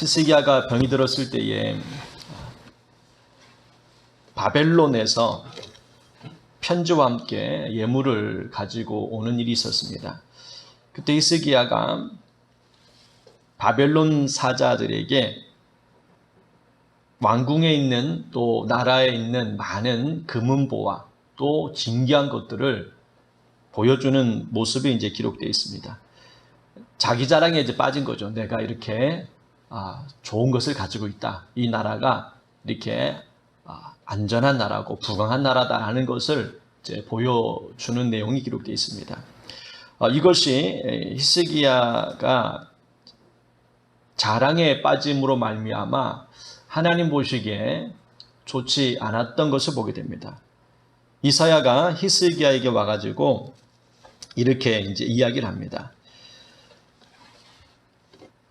히스기야가 병이 들었을 때에 바벨론에서 편지와 함께 예물을 가지고 오는 일이 있었습니다. 그때 히스기야가 바벨론 사자들에게 왕궁에 있는 또 나라에 있는 많은 금은보와 또 진귀한 것들을 보여주는 모습이 이제 기록되어 있습니다. 자기 자랑에 이제 빠진 거죠. 내가 이렇게 좋은 것을 가지고 있다. 이 나라가 이렇게 안전한 나라고 부강한 나라다라는 것을 이제 보여주는 내용이 기록되어 있습니다. 이것이 히스기야가 자랑에 빠짐으로 말미암아 하나님 보시기에 좋지 않았던 것을 보게 됩니다. 이사야가 히스기야에게 와가지고 이렇게 이제 이야기를 합니다.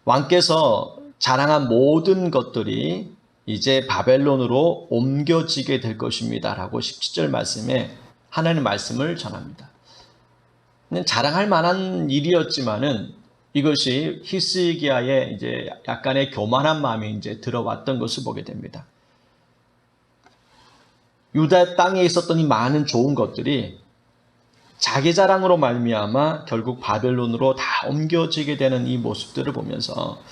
왕께서 자랑한 모든 것들이 이제 바벨론으로 옮겨지게 될 것입니다. 라고 17절 말씀에 하나님 말씀을 전합니다. 자랑할 만한 일이었지만은 이것이 히스기야의 이제 약간의 교만한 마음이 이제 들어왔던 것을 보게 됩니다. 유다 땅에 있었던 이 많은 좋은 것들이 자기 자랑으로 말미암아 결국 바벨론으로 다 옮겨지게 되는 이 모습들을 보면서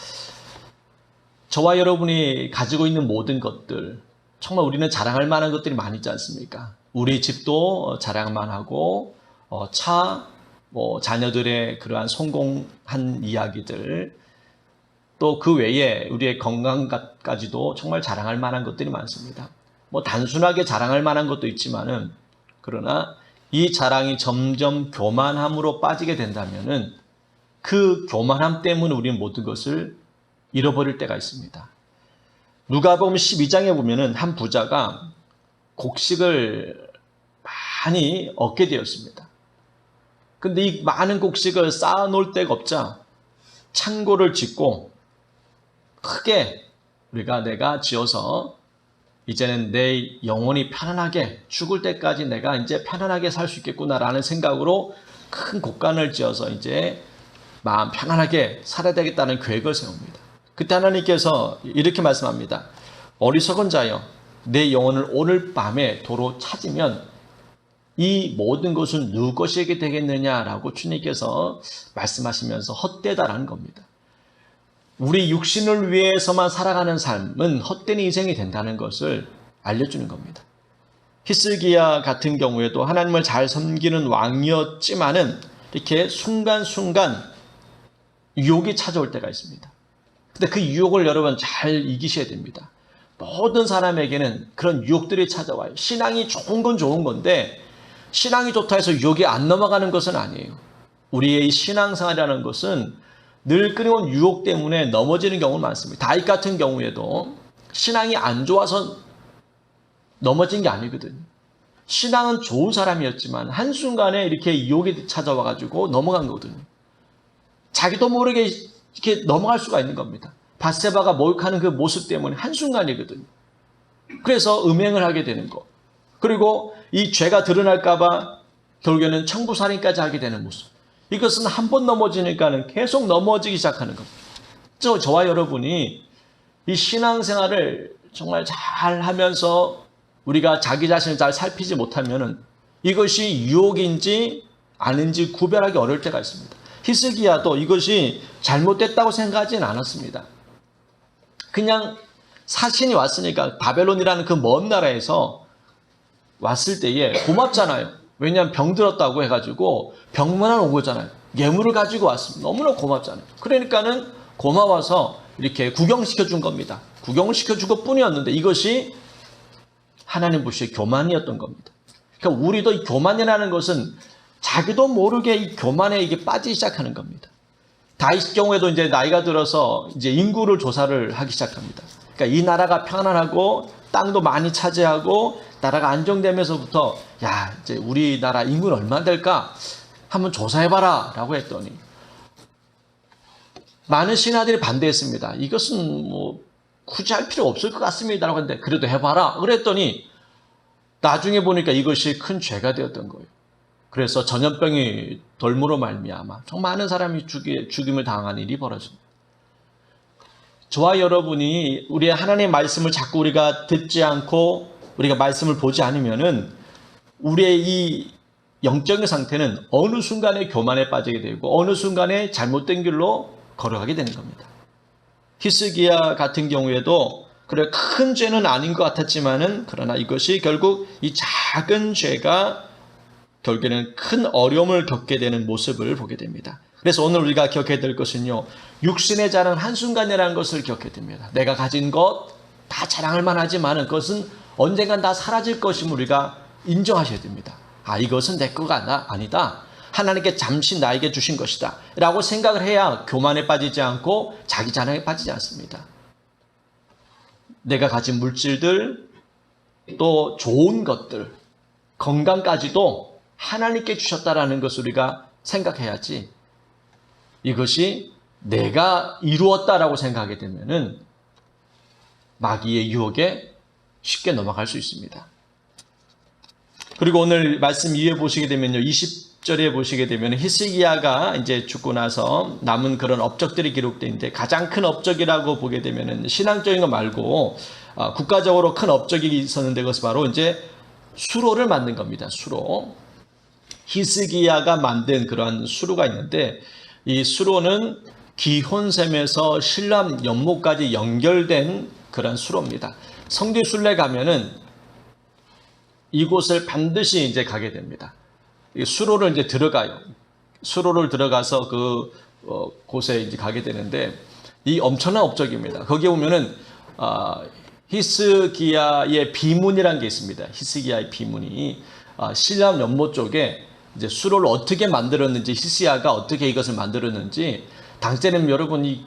저와 여러분이 가지고 있는 모든 것들, 정말 우리는 자랑할 만한 것들이 많이 있지 않습니까? 우리 집도 자랑만 하고 자녀들의 그러한 성공한 이야기들, 또 그 외에 우리의 건강까지도 정말 자랑할 만한 것들이 많습니다. 단순하게 자랑할 만한 것도 있지만은, 그러나 이 자랑이 점점 교만함으로 빠지게 된다면은 그 교만함 때문에 우리는 모든 것을 잃어버릴 때가 있습니다. 누가복음 12장에 보면은 한 부자가 곡식을 많이 얻게 되었습니다. 근데 이 많은 곡식을 쌓아놓을 데가 없자 창고를 짓고 크게 내가 지어서 이제는 내 영혼이 편안하게 죽을 때까지 내가 이제 편안하게 살 수 있겠구나라는 생각으로 큰 곡간을 지어서 이제 마음 편안하게 살아야 되겠다는 계획을 세웁니다. 그때 하나님께서 이렇게 말씀합니다. 어리석은 자여, 내 영혼을 오늘 밤에 도로 찾으면 이 모든 것은 누구 것이게 되겠느냐라고 주님께서 말씀하시면서 헛되다라는 겁니다. 우리 육신을 위해서만 살아가는 삶은 헛된 인생이 된다는 것을 알려주는 겁니다. 히스기야 같은 경우에도 하나님을 잘 섬기는 왕이었지만은 이렇게 순간순간 유혹이 찾아올 때가 있습니다. 근데 그 유혹을 여러분 잘 이기셔야 됩니다. 모든 사람에게는 그런 유혹들이 찾아와요. 신앙이 좋은 건 좋은 건데 신앙이 좋다 해서 유혹이 안 넘어가는 것은 아니에요. 우리의 신앙생활이라는 것은 늘 끊임없는 유혹 때문에 넘어지는 경우가 많습니다. 다윗 같은 경우에도 신앙이 안 좋아서 넘어진 게 아니거든요. 신앙은 좋은 사람이었지만 한순간에 이렇게 유혹이 찾아와가지고 넘어간 거거든요. 자기도 모르게 이렇게 넘어갈 수가 있는 겁니다. 밧세바가 모욕하는 그 모습 때문에 한순간이거든요. 그래서 음행을 하게 되는 거. 그리고 이 죄가 드러날까봐 결국에는 청부살인까지 하게 되는 모습. 이것은 한 번 넘어지니까는 계속 넘어지기 시작하는 겁니다. 저와 여러분이 이 신앙생활을 정말 잘 하면서 우리가 자기 자신을 잘 살피지 못하면은 이것이 유혹인지 아닌지 구별하기 어려울 때가 있습니다. 히스기야도 이것이 잘못됐다고 생각하지는 않았습니다. 그냥 사신이 왔으니까 바벨론이라는 그 먼 나라에서 왔을 때에 고맙잖아요. 왜냐하면 병 들었다고 해가지고 병만 온 거잖아요. 예물을 가지고 왔습니다. 너무나 고맙잖아요. 그러니까는 고마워서 이렇게 구경시켜 준 겁니다. 구경을 시켜준 것 뿐이었는데 이것이 하나님 보시기에 교만이었던 겁니다. 그러니까 우리도 이 교만이라는 것은 자기도 모르게 이 교만에 이게 빠지기 시작하는 겁니다. 다윗 경우에도 이제 나이가 들어서 이제 인구를 조사를 하기 시작합니다. 그러니까 이 나라가 평안하고 땅도 많이 차지하고 나라가 안정되면서부터 이제 우리나라 인구는 얼마나 될까 한번 조사해봐라 라고 했더니 많은 신하들이 반대했습니다. 이것은 굳이 할 필요 없을 것 같습니다 라고 했는데 그래도 해봐라 그랬더니 나중에 보니까 이것이 큰 죄가 되었던 거예요. 그래서 전염병이 돌므로 말미암아 정말 많은 사람이 죽임을 당한 일이 벌어집니다. 저와 여러분이 우리의 하나님의 말씀을 자꾸 우리가 듣지 않고 우리가 말씀을 보지 않으면은 우리의 이 영적인 상태는 어느 순간에 교만에 빠지게 되고 어느 순간에 잘못된 길로 걸어가게 되는 겁니다. 히스기야 같은 경우에도 그래 큰 죄는 아닌 것 같았지만은 그러나 이것이 결국 이 작은 죄가 결국에는 큰 어려움을 겪게 되는 모습을 보게 됩니다. 그래서 오늘 우리가 기억해야 될 것은요, 육신의 자랑은 한순간이라는 것을 기억해야 됩니다. 내가 가진 것 다 자랑할 만하지만은 그것은 언젠간 다 사라질 것임을 우리가 인정하셔야 됩니다. 아, 이것은 내 거가 아니다. 하나님께 잠시 나에게 주신 것이다 라고 생각을 해야 교만에 빠지지 않고 자기 자랑에 빠지지 않습니다. 내가 가진 물질들, 또 좋은 것들, 건강까지도 하나님께 주셨다라는 것을 우리가 생각해야지, 이것이 내가 이루었다라고 생각하게 되면은 마귀의 유혹에 쉽게 넘어갈 수 있습니다. 그리고 오늘 말씀 이해 보시게 되면요, 20절에 보시게 되면 히스기야가 이제 죽고 나서 남은 그런 업적들이 기록되어 있는데, 가장 큰 업적이라고 보게 되면은 신앙적인 거 말고 국가적으로 큰 업적이 있었는데, 그것이 바로 이제 수로를 만든 겁니다. 수로. 히스기야가 만든 그러한 수로가 있는데, 이 수로는 기혼샘에서 신람 연못까지 연결된 그런 수로입니다. 성지 순례 가면은 이곳을 반드시 이제 가게 됩니다. 수로를 이제 들어가요. 수로를 들어가서 그 곳에 이제 가게 되는데, 이 엄청난 업적입니다. 거기에 보면은 히스기야의 비문이라는 게 있습니다. 히스기야의 비문이 신람 연못 쪽에 이제 수로를 어떻게 만들었는지, 히스기야가 어떻게 이것을 만들었는지, 당시에는 여러분 이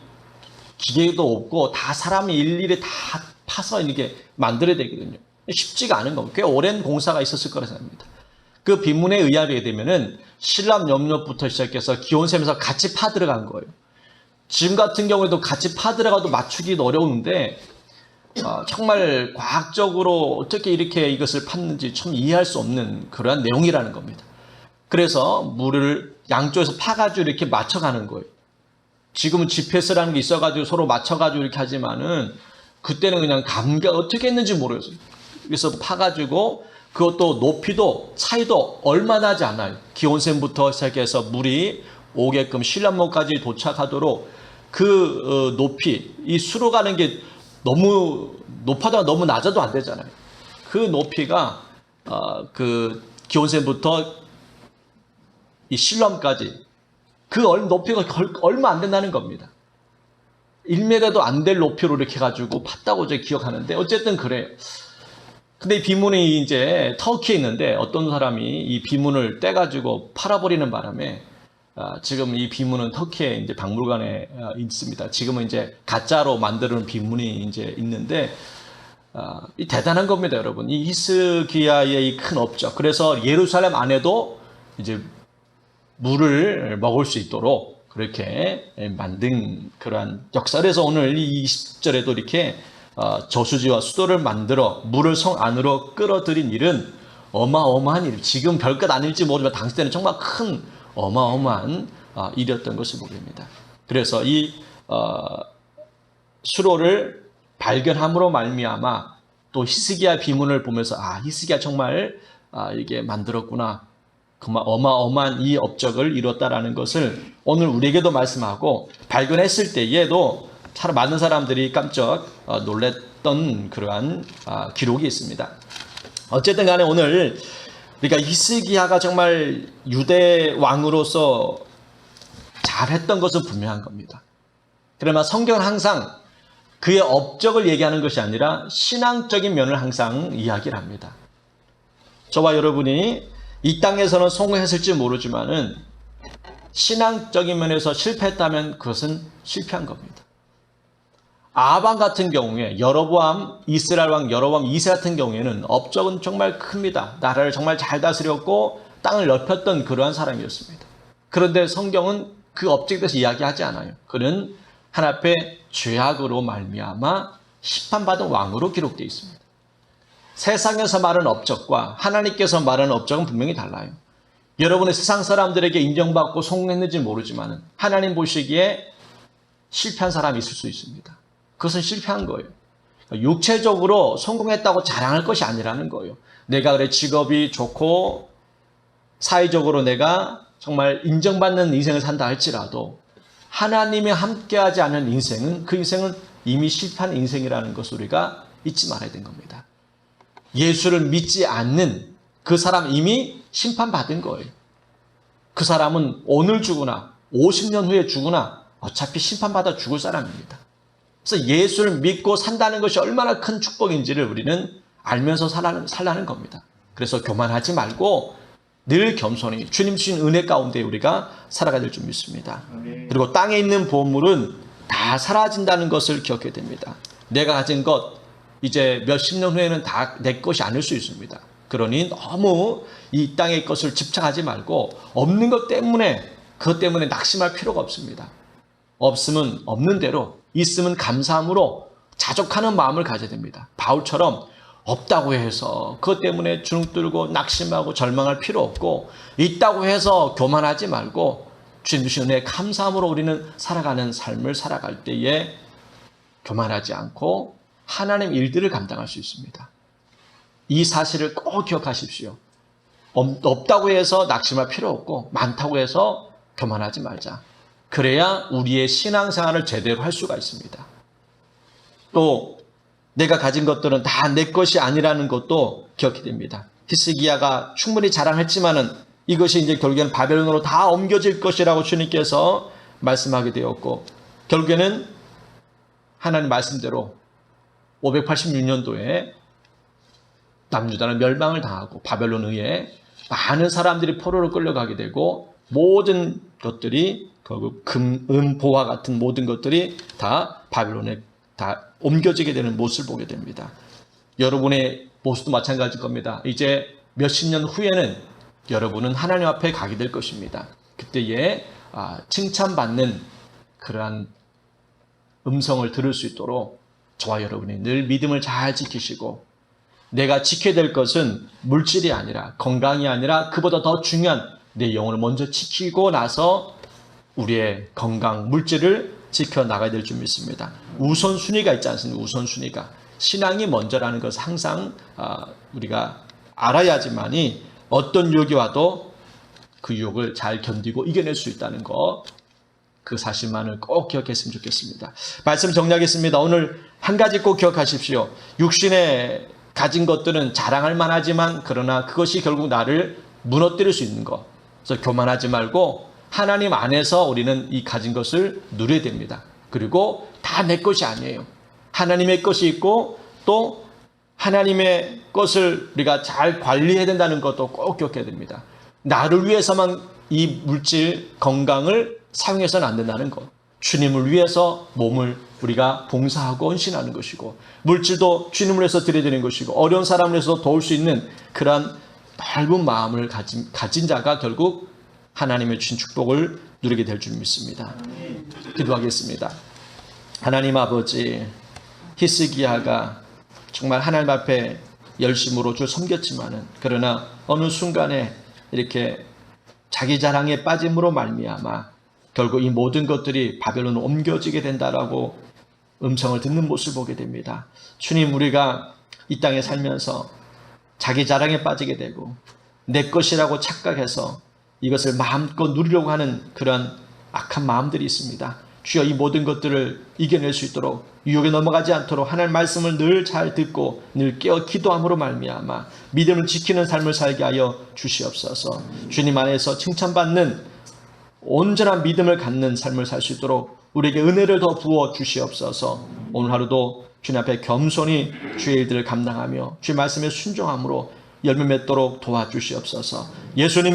기계도 없고 다 사람이 일일이 다 파서 이렇게 만들어야 되거든요. 쉽지가 않은 겁니다. 꽤 오랜 공사가 있었을 거라 생각합니다. 그 비문에 의하게 되면은 신람 연못부터 시작해서 기온샘에서 같이 파 들어간 거예요. 지금 같은 경우에도 같이 파 들어가도 맞추기도 어려운데 정말 과학적으로 어떻게 이렇게 이것을 팠는지 참 이해할 수 없는 그러한 내용이라는 겁니다. 그래서 물을 양쪽에서 파가지고 이렇게 맞춰가는 거예요. 지금은 GPS라는 게 있어가지고 서로 맞춰가지고 이렇게 하지만은 그때는 그냥 감각 어떻게 했는지 모르겠어요. 그래서 파가지고 그것도 높이도 차이도 얼마 나지 않아요. 기온샘부터 시작해서 물이 오게끔 신람봉까지 도착하도록 그 높이, 이 수로 가는 게 너무 높아도 너무 낮아도 안 되잖아요. 그 높이가 그 기온샘부터 이 신람까지 그 높이가 얼마 안 된다는 겁니다. 1m도 안 될 높이로 이렇게 해가지고 팠다고 제가 기억하는데, 어쨌든 그래요. 근데 이 비문이 이제 터키에 있는데, 어떤 사람이 이 비문을 떼가지고 팔아버리는 바람에 지금 이 비문은 터키에 이제 박물관에 있습니다. 지금은 이제 가짜로 만드는 비문이 이제 있는데, 이 대단한 겁니다, 여러분. 이 히스기야의 이 큰 업적. 그래서 예루살렘 안에도 이제 물을 먹을 수 있도록 그렇게 만든 그러한 역사에서 오늘 이 20절에도 이렇게 저수지와 수도를 만들어 물을 성 안으로 끌어들인 일은 어마어마한 일, 지금 별것 아닐지 모르지만 당시 때는 정말 큰 어마어마한 일이었던 것을 보게 됩니다. 그래서 이 수로를 발견함으로 말미암아 또 히스기야 비문을 보면서 히스기야 정말 이게 만들었구나, 그만 어마어마한 이 업적을 이뤘다라는 것을 오늘 우리에게도 말씀하고, 발견했을 때에도 참 많은 사람들이 깜짝 놀랬던 그러한 기록이 있습니다. 어쨌든 간에 오늘 우리가 히스기야가 정말 유대 왕으로서 잘했던 것은 분명한 겁니다. 그러나 성경은 항상 그의 업적을 얘기하는 것이 아니라 신앙적인 면을 항상 이야기를 합니다. 저와 여러분이 이 땅에서는 성공했을지 모르지만은 신앙적인 면에서 실패했다면 그것은 실패한 겁니다. 아합 같은 경우에 여로보암, 이스라엘 왕 여로보암 2세 같은 경우에는 업적은 정말 큽니다. 나라를 정말 잘 다스렸고 땅을 넓혔던 그러한 사람이었습니다. 그런데 성경은 그 업적에 대해서 이야기하지 않아요. 그는 하나님 앞에 죄악으로 말미암아 심판받은 왕으로 기록되어 있습니다. 세상에서 말하는 업적과 하나님께서 말하는 업적은 분명히 달라요. 여러분의 세상 사람들에게 인정받고 성공했는지 모르지만 하나님 보시기에 실패한 사람이 있을 수 있습니다. 그것은 실패한 거예요. 육체적으로 성공했다고 자랑할 것이 아니라는 거예요. 내가 그래 직업이 좋고 사회적으로 내가 정말 인정받는 인생을 산다 할지라도 하나님이 함께하지 않은 인생은 그 인생은 이미 실패한 인생이라는 것을 우리가 잊지 말아야 되는 겁니다. 예수를 믿지 않는 그 사람 이미 심판받은 거예요. 그 사람은 오늘 죽으나 50년 후에 죽으나 어차피 심판받아 죽을 사람입니다. 그래서 예수를 믿고 산다는 것이 얼마나 큰 축복인지를 우리는 알면서 살라는 겁니다. 그래서 교만하지 말고 늘 겸손히 주님 주신 은혜 가운데 우리가 살아가야 될 줄 믿습니다. 그리고 땅에 있는 보물은 다 사라진다는 것을 기억해야 됩니다. 내가 가진 것 이제 몇십 년 후에는 다 내 것이 아닐 수 있습니다. 그러니 너무 이 땅의 것을 집착하지 말고 없는 것 때문에 그것 때문에 낙심할 필요가 없습니다. 없으면 없는 대로 있으면 감사함으로 자족하는 마음을 가져야 됩니다. 바울처럼 없다고 해서 그것 때문에 주눅들고 낙심하고 절망할 필요 없고 있다고 해서 교만하지 말고 주님 주신 은혜에 감사함으로 우리는 살아가는 삶을 살아갈 때에 교만하지 않고 하나님 일들을 감당할 수 있습니다. 이 사실을 꼭 기억하십시오. 없다고 해서 낙심할 필요 없고 많다고 해서 교만하지 말자. 그래야 우리의 신앙생활을 제대로 할 수가 있습니다. 또 내가 가진 것들은 다 내 것이 아니라는 것도 기억해야 됩니다. 히스기야가 충분히 자랑했지만은 이것이 이제 결국에는 바벨론으로 다 옮겨질 것이라고 주님께서 말씀하게 되었고 결국에는 하나님 말씀대로 586년도에 남유다는 멸망을 당하고 바벨론 의해 많은 사람들이 포로로 끌려가게 되고 모든 것들이 결국 금, 은, 보화 같은 모든 것들이 다 바벨론에 다 옮겨지게 되는 모습을 보게 됩니다. 여러분의 모습도 마찬가지일 겁니다. 이제 몇십 년 후에는 여러분은 하나님 앞에 가게 될 것입니다. 그때에 칭찬받는 그러한 음성을 들을 수 있도록 저와 여러분이 늘 믿음을 잘 지키시고 내가 지켜야 될 것은 물질이 아니라 건강이 아니라 그보다 더 중요한 내 영혼을 먼저 지키고 나서 우리의 건강, 물질을 지켜나가야 될 줄 믿습니다. 우선순위가 있지 않습니까? 우선순위가. 신앙이 먼저라는 것을 항상 우리가 알아야지만이 어떤 유혹이 와도 그 유혹을 잘 견디고 이겨낼 수 있다는 것, 그 사실만을 꼭 기억했으면 좋겠습니다. 말씀 정리하겠습니다. 오늘 한 가지 꼭 기억하십시오. 육신에 가진 것들은 자랑할 만하지만 그러나 그것이 결국 나를 무너뜨릴 수 있는 것. 그래서 교만하지 말고 하나님 안에서 우리는 이 가진 것을 누려야 됩니다. 그리고 다 내 것이 아니에요. 하나님의 것이 있고 또 하나님의 것을 우리가 잘 관리해야 된다는 것도 꼭 기억해야 됩니다. 나를 위해서만 이 물질, 건강을 사용해서는 안 된다는 것. 주님을 위해서 몸을 우리가 봉사하고 헌신하는 것이고 물질도 주님을 위해서 드려야 것이고 어려운 사람을 위해서 도울 수 있는 그러한 넓은 마음을 가진 자가 결국 하나님의 주신 축복을 누리게 될 줄 믿습니다. 기도하겠습니다. 하나님 아버지, 히스기야가 정말 하나님 앞에 열심으로 주를 섬겼지만은 그러나 어느 순간에 이렇게 자기 자랑에 빠짐으로 말미암아 결국 이 모든 것들이 바벨론으로 옮겨지게 된다라고 음성을 듣는 모습을 보게 됩니다. 주님, 우리가 이 땅에 살면서 자기 자랑에 빠지게 되고 내 것이라고 착각해서 이것을 마음껏 누리려고 하는 그런 악한 마음들이 있습니다. 주여, 이 모든 것들을 이겨낼 수 있도록 유혹에 넘어가지 않도록 하나님의 말씀을 늘 잘 듣고 늘 깨어 기도함으로 말미암아 믿음을 지키는 삶을 살게 하여 주시옵소서. 주님 안에서 칭찬받는 온전한 믿음을 갖는 삶을 살 수 있도록 우리에게 은혜를 더 부어 주시옵소서. 오늘 하루도 주님 앞에 겸손히 주의 일들을 감당하며 주의 말씀에 순종함으로 열매 맺도록 도와주시옵소서. 예수님